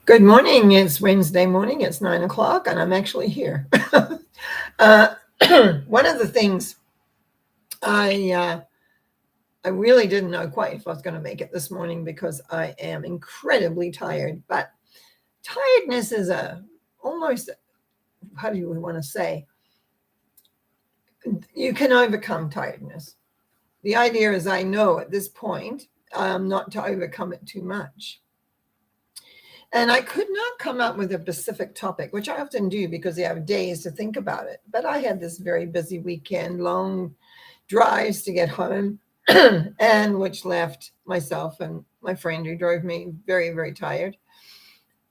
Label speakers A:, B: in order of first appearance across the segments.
A: Good morning. It's Wednesday morning. It's 9 o'clock, and I'm actually here. uh, One of the things I really didn't know quite if I was going to make it this morning because I am incredibly tired. But tiredness is almost, how do you want to say? You can overcome tiredness. The idea is I know at this point not to overcome it too much. And I could not come up with a specific topic, which I often do because I have days to think about it. But I had this very busy weekend, long drives to get home, and which left myself and my friend who drove me very, very tired.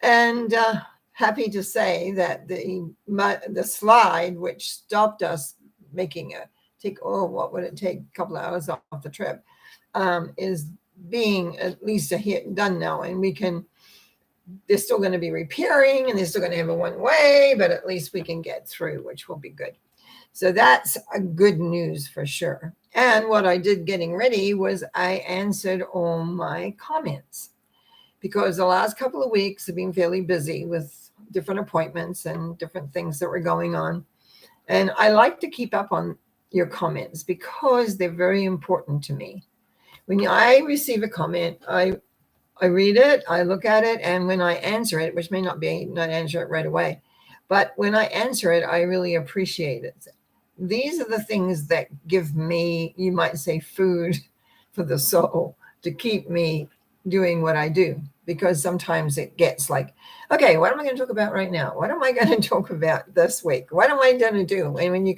A: And happy to say that the slide, which stopped us making what would it take, a couple of hours off the trip, is being at least a hit done now, and they're still going to be repairing and they're still going to have a one way, but at least we can get through, which will be good. So that's a good news for sure. And what I did getting ready was I answered all my comments because the last couple of weeks have been fairly busy with different appointments and different things that were going on. And I like to keep up on your comments because they're very important to me. When I receive a comment, I read it, I look at it, and when I answer it, which may not answer it right away, but when I answer it, I really appreciate it. These are the things that give me, you might say, food for the soul to keep me doing what I do. Because sometimes it gets like, okay, what am I going to talk about right now? What am I going to talk about this week? What am I going to do? And when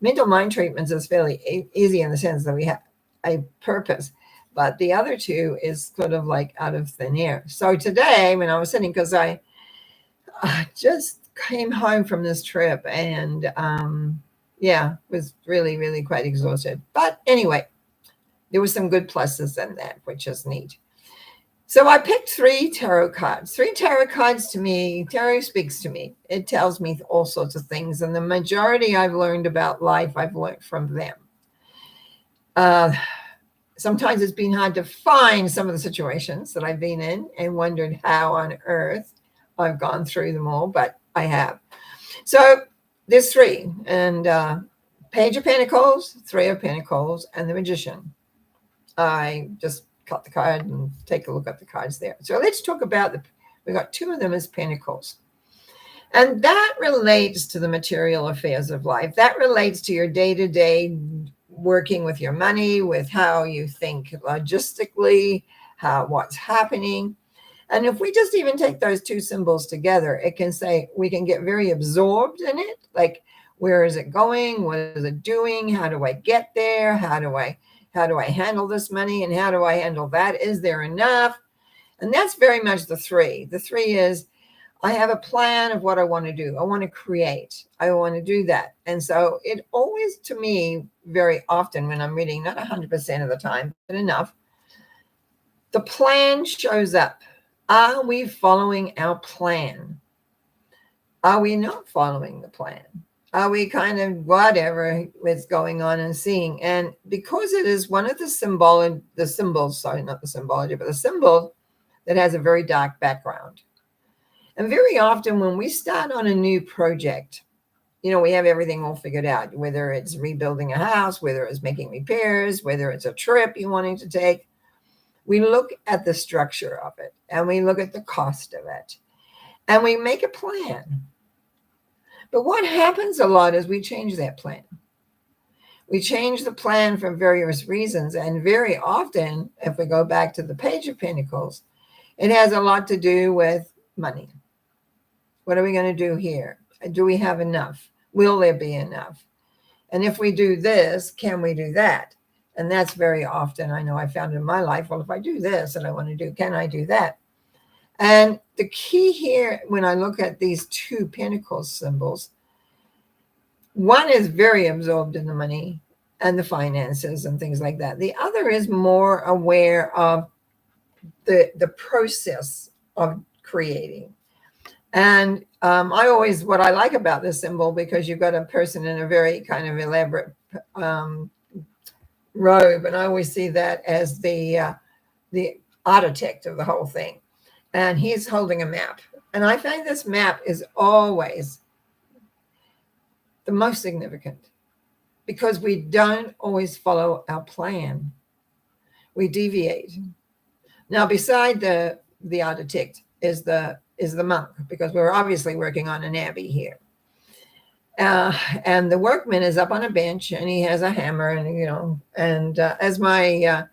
A: mental mind treatments is fairly easy in the sense that we have a purpose. But the other two is sort of like out of thin air. So today when I was sitting, because I just came home from this trip and was really, really quite exhausted. But anyway, there were some good pluses in that, which is neat. So I picked 3 tarot cards. 3 tarot cards to me, tarot speaks to me. It tells me all sorts of things. And the majority I've learned about life, I've learned from them. Sometimes it's been hard to find some of the situations that I've been in and wondered how on earth I've gone through them all, but I have. So there's 3, and Page of Pentacles, 3 of Pentacles, and the Magician. I just cut the card and take a look at the cards there. So let's talk about we got 2 of them as Pentacles. And that relates to the material affairs of life. That relates to your day-to-day working with your money, with how you think logistically, what's happening. And if we just even take those 2 symbols together, it can say we can get very absorbed in it. Like, where is it going? What is it doing? How do I get there? How do I handle this money? And how do I handle that? Is there enough? And that's very much the 3. The 3 is, I have a plan of what I want to do. I want to create. I want to do that. And so it always, to me, very often when I'm reading, not 100% of the time, but enough, the plan shows up. Are we following our plan? Are we not following the plan? Are we kind of whatever is going on and seeing? And because it is one of the symbols that has a very dark background. And very often when we start on a new project, we have everything all figured out, whether it's rebuilding a house, whether it's making repairs, whether it's a trip you're wanting to take. We look at the structure of it and we look at the cost of it and we make a plan. But what happens a lot is we change that plan. We change the plan for various reasons. And very often, if we go back to the Page of Pentacles, it has a lot to do with money. What are we going to do here? Do we have enough? Will there be enough? And if we do this, can we do that? And that's very often, I know I found in my life, well, if I do this and I want to do, can I do that? And the key here, when I look at these 2 Pentacles symbols, one is very absorbed in the money and the finances and things like that. The other is more aware of the process of creating. And what I like about this symbol, because you've got a person in a very kind of elaborate robe, and I always see that as the architect of the whole thing. and he's holding a map. And I find this map is always the most significant because we don't always follow our plan. We deviate. Now, beside the architect is the monk, because we're obviously working on an abbey here. And the workman is up on a bench, and he has a hammer, and as my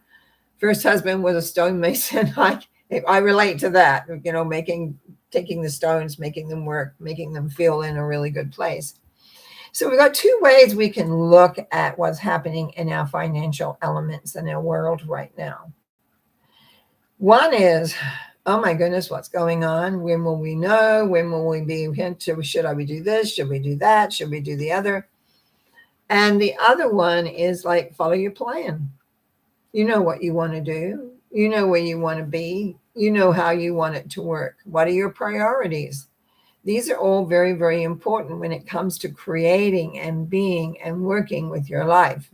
A: first husband was a stonemason, I relate to that, taking the stones, making them work, making them feel in a really good place. So we've got two ways we can look at what's happening in our financial elements in our world right now. One is, oh my goodness, what's going on? When will we know? When will we be hinted? Should we do this? Should we do that? Should we do the other? And the other one is like, follow your plan. You know what you want to do. You know where you want to be. You know how you want it to work. What are your priorities? These are all very, very important when it comes to creating and being and working with your life.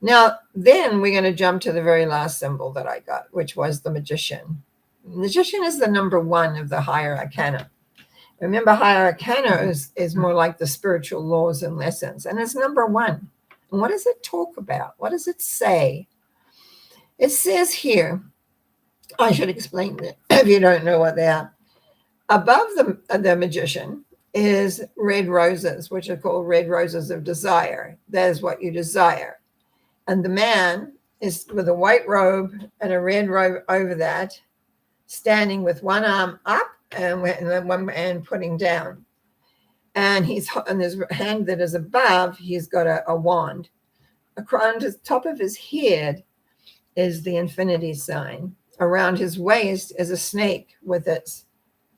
A: Now, then we're going to jump to the very last symbol that I got, which was the magician. The magician is the number one of the higher arcana. Remember, higher arcana is more like the spiritual laws and lessons, and it's number one. And what does it talk about? What does it say? It says here, I should explain it if you don't know what they are. Above the magician is red roses, which are called red roses of desire. That is what you desire. And the man is with a white robe and a red robe over that, standing with one arm up and one hand putting down. And he's on his hand that is above, he's got a wand. Around the top of his head is the infinity sign. Around his waist is a snake with its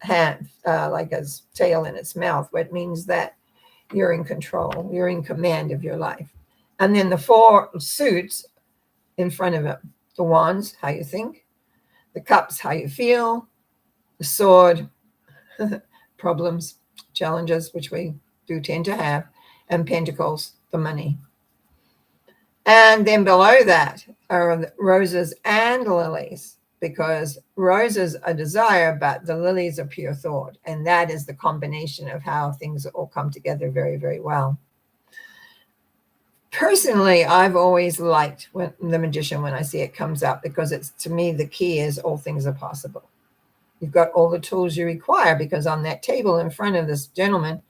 A: hand, like a tail in its mouth, which means that you're in control, you're in command of your life. And then the four suits in front of him: the wands, how you think; the cups, how you feel; the sword, problems, challenges, which we do tend to have; and pentacles, the money. And then below that are the roses and lilies, because roses are desire, but the lilies are pure thought. And that is the combination of how things all come together very, very well. Personally, I've always liked the magician when I see it comes up, because it's, to me, the key is all things are possible. You've got all the tools you require, because on that table in front of this gentleman,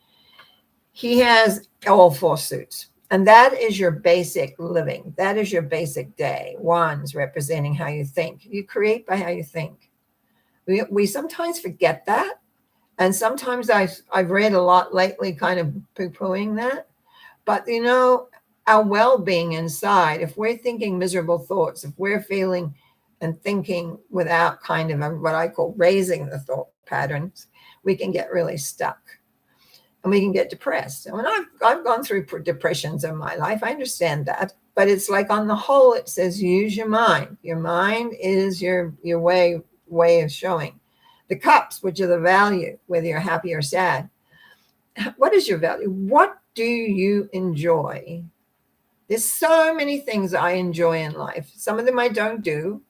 A: he has all four suits. And that is your basic living. That is your basic day. Wands representing how you think. You create by how you think. We sometimes forget that. And sometimes I've read a lot lately kind of poo-pooing that. But, our well-being inside, if we're thinking miserable thoughts, if we're feeling and thinking without kind of what I call raising the thought patterns, we can get really stuck. And we can get depressed. And when I've gone through depressions in my life, I understand that. But it's like, on the whole, it says use your mind. Your mind is your way of showing. The cups, which are the value, whether you're happy or sad. What is your value? What do you enjoy? There's so many things I enjoy in life. Some of them I don't do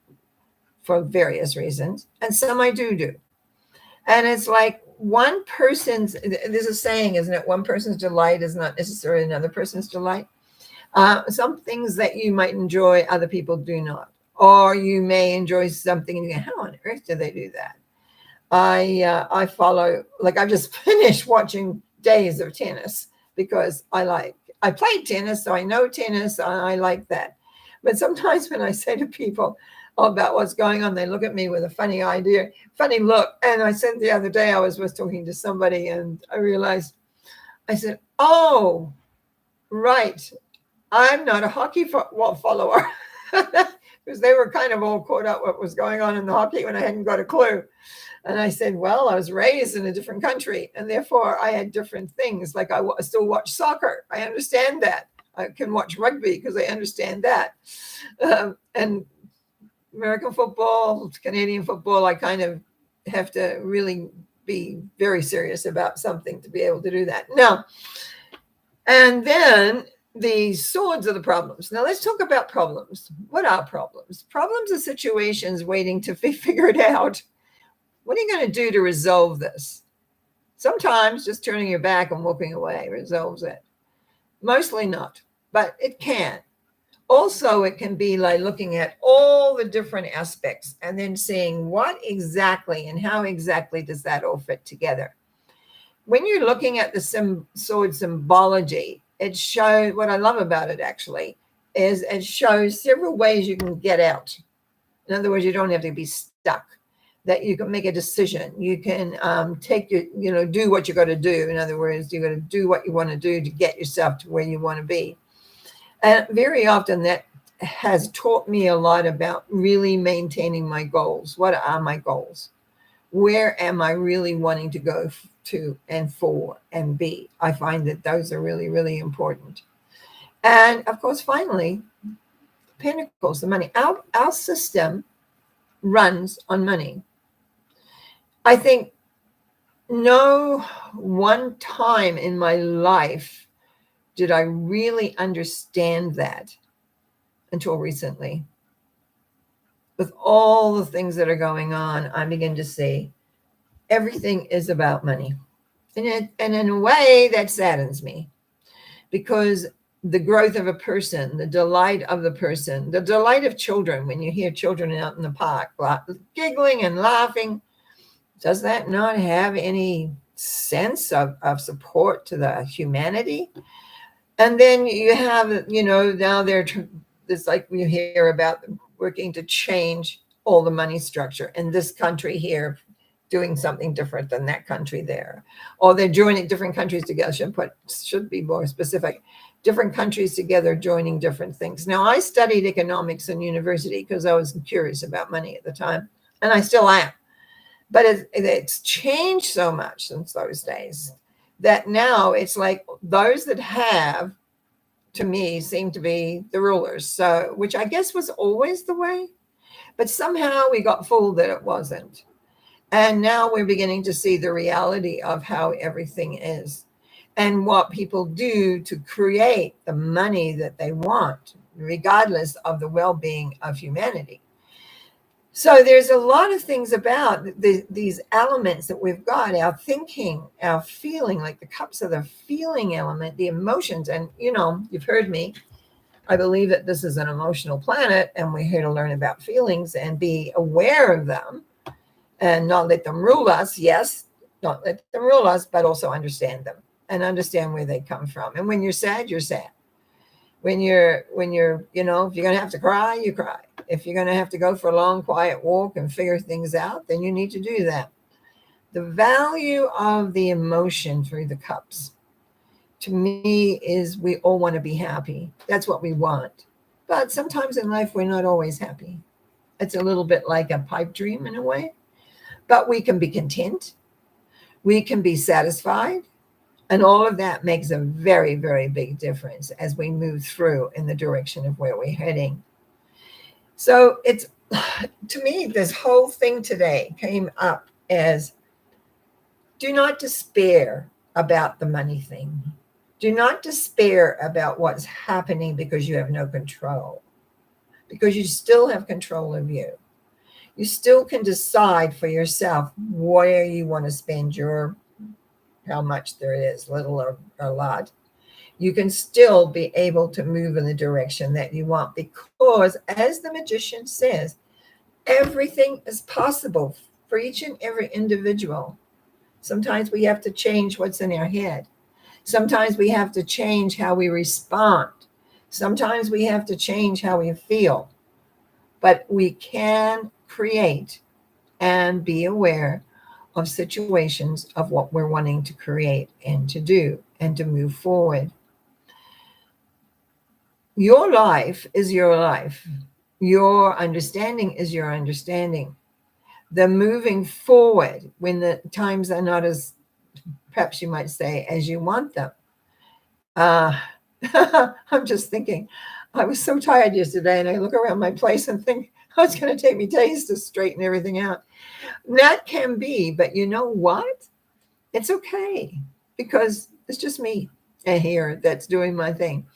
A: for various reasons, and some I do. And it's like, one person's, there's a saying, isn't it? One person's delight is not necessarily another person's delight. Some things that you might enjoy, other people do not. Or you may enjoy something and you go, how on earth do they do that? I follow, like, I've just finished watching days of tennis, because I played tennis, so I know tennis, and I like that. But sometimes when I say to people about what's going on, they look at me with a funny look. And I said the other day, I was talking to somebody, and I realized, I said, oh, right, I'm not a hockey follower. Because they were kind of all caught up what was going on in the hockey when I hadn't got a clue. And I said, well, I was raised in a different country, and therefore I had different things. Like, I still watch soccer. I understand that. I can watch rugby because I understand that. And American football, Canadian football, I kind of have to really be very serious about something to be able to do that. Now, and then the swords are the problems. Now let's talk about problems. What are problems? Problems are situations waiting to be figured out. What are you going to do to resolve this? Sometimes just turning your back and walking away resolves it. Mostly not, but it can. Also, it can be like looking at all the different aspects and then seeing what exactly and how exactly does that all fit together. When you're looking at the sword symbology, it shows, what I love about it actually is it shows several ways you can get out. In other words, you don't have to be stuck, that you can make a decision. You can do what you got to do. In other words, you got to do what you want to do to get yourself to where you want to be. And very often that has taught me a lot about really maintaining my goals. What are my goals? Where am I really wanting to go to and for and be? I find that those are really, really important. And of course, finally, Pentacles, the money. Our system runs on money. I think no one time in my life did I really understand that until recently. With all the things that are going on, I begin to see everything is about money. And in a way that saddens me, because the growth of a person, the delight of the person, the delight of children, when you hear children out in the park giggling and laughing, does that not have any sense of support to the humanity? And then you have, now it's like we hear about working to change all the money structure in this country here, doing something different than that country there. Or they're joining different countries together, should be more specific, different countries together joining different things. Now, I studied economics in university because I was curious about money at the time, and I still am. But it's changed so much since those days that now it's like those that have, to me, seem to be the rulers. So, which I guess was always the way, but somehow we got fooled that it wasn't. And now we're beginning to see the reality of how everything is and what people do to create the money that they want, regardless of the well-being of humanity. So there's a lot of things about these elements that we've got, our thinking, our feeling, like the cups are the feeling element, the emotions. And, you've heard me. I believe that this is an emotional planet, and we're here to learn about feelings and be aware of them and not let them rule us. Yes, not let them rule us, but also understand them and understand where they come from. And when you're sad, you're sad. When you're, if you're going to have to cry, you cry. If you're going to have to go for a long, quiet walk and figure things out, then you need to do that. The value of the emotion through the cups, to me, is we all want to be happy. That's what we want. But sometimes in life, we're not always happy. It's a little bit like a pipe dream in a way. But we can be content. We can be satisfied. And all of that makes a very, very big difference as we move through in the direction of where we're heading. So it's, to me, this whole thing today came up as, do not despair about the money thing. Do not despair about what's happening because you have no control, because you still have control of you. You still can decide for yourself where you want to spend how much there is, little or a lot. You can still be able to move in the direction that you want, because, as the magician says, everything is possible for each and every individual. Sometimes we have to change what's in our head. Sometimes we have to change how we respond. Sometimes we have to change how we feel. But we can create and be aware of situations of what we're wanting to create and to do and to move forward. Your life is your life. Your understanding is your understanding. The moving forward when the times are not as, perhaps you might say, as you want them. I'm just thinking, I was so tired yesterday, and I look around my place and think, oh, it's going to take me days to straighten everything out. That can be, but you know what? It's okay, because it's just me here that's doing my thing.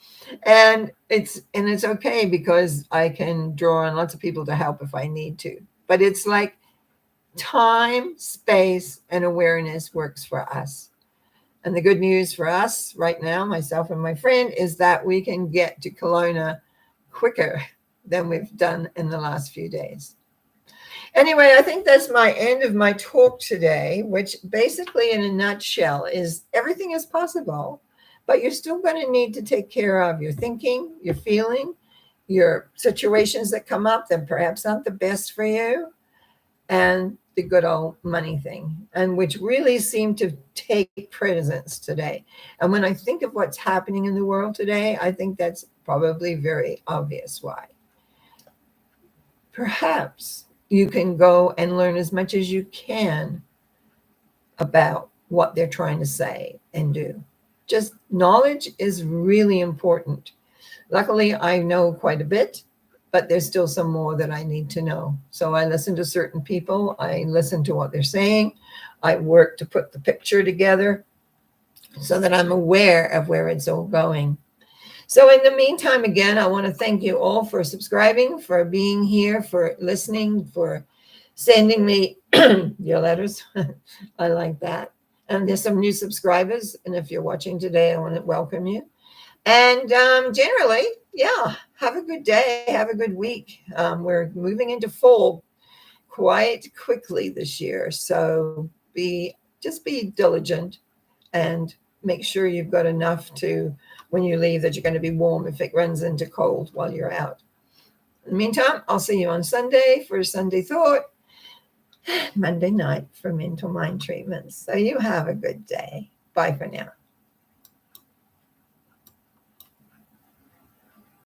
A: And it's okay because I can draw on lots of people to help if I need to. But it's like Time, space, and awareness works for us. And the good news for us right now, myself and my friend, is that we can get to Kelowna quicker than we've done in the last few days. Anyway, I think that's my end of my talk today, which basically in a nutshell is everything is possible, but you're still going to need to take care of your thinking, your feeling, your situations that come up that perhaps aren't the best for you, and the good old money thing, and which really seem to take precedence today. And when I think of what's happening in the world today, I think that's probably very obvious why. Perhaps you can go and learn as much as you can about what they're trying to say and do. Just knowledge is really important. Luckily, I know quite a bit, but there's still some more that I need to know. So I listen to certain people. I listen to what they're saying. I work to put the picture together so that I'm aware of where it's all going. So in the meantime, again, I want to thank you all for subscribing, for being here, for listening, for sending me your letters. I like that. And there's some new subscribers. And if you're watching today, I want to welcome you. And generally, yeah, have a good day. Have a good week. We're moving into fall quite quickly this year. So just be diligent and make sure you've got enough to, when you leave, that you're going to be warm if it runs into cold while you're out. In the meantime, I'll see you on Sunday for Sunday Thought, Monday night for mental mind treatments. So you have a good day. Bye for now.